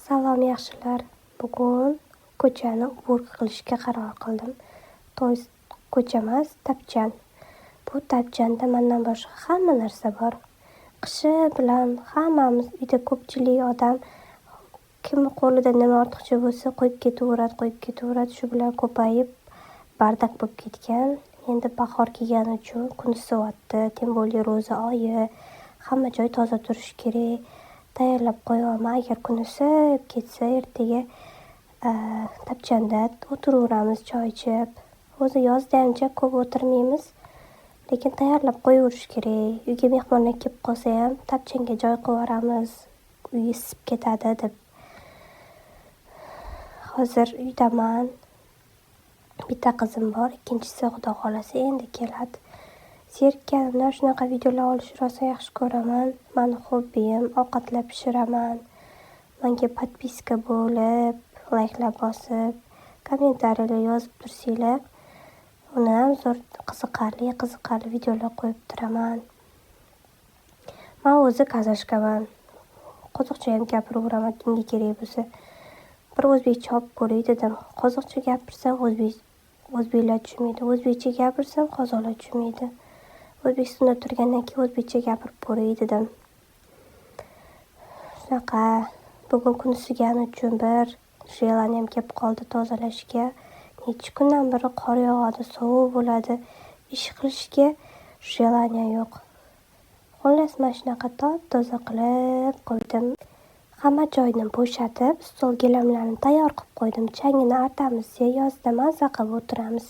Salom yaxshilar. Bugun ko'chani ubur qilishga qaror qildim. Ko'cha emas, tapchan. Bu tapchanda mendan boshqa hamma narsa bor. Qishi bilan hammamiz uyda ko'pchilik odam kim qo'lida nima ortiqcha bo'lsa qo'yib ketaveradi. Shu bilan ko'payib bardak bo'lib ketgan. Endi bahor kelgani uchun kun isyapti, tem bo'ldi ro'za oyi. Hamma joy toza turishi kerak. Tayyorlab qo'yaman. Agar kun isib ketsa, ertaga tapchanda o'tiraveramiz choy ichib. O'zi yozda ancha ko'p o'tirmaymiz, lekin tayyorlab qo'yaverish kerak. Uyga mehmonlar kelib qolsa ham tapchanga joy qilib yuboramiz, uy isib ketadi deb. Hozir uydaman. Bitta qizim bor, ikkinchisi Xudo xolasa endi keladi. Zerikkanimdan shunaqa videolar olishni rosa yaxshi ko'raman. Meni hobbiyim, ovqatlar pishiraman. Menga podpiska bo'lib, layklar bosib, kommentariyalar yozib tursanglar, uni ham zo'r qiziqarli videolar qo'yib turaman. Men o'zi kazashkaman. Qozoqcha ham gapiraveraman, kimga kerak bo'lsa. Bir o'zbekcha olib ko'ray dedim. Qozoqcha gapirsam o'zbeklar tushunmaydi. O'zbekcha gapirsam qozoqlar tushunmaydi. O'zbekistonda turgandan keyin o'zbekcha gapirib ko'ray dedim. Shunaqa bugun kun isigani uchun bir jelani ham kelib qoldi tozalashga. Necha kundan beri qor yog'adi, sovuq bo'ladi. Ish qilishga jelani yo'q. Xullas men shunaqa toza qilib qo'ydim. Hamma joyni bo'shatib, stol gilamlarni tayyor qilib qo'ydim. Changini artamiz, yozda maza qilib o'tiramiz.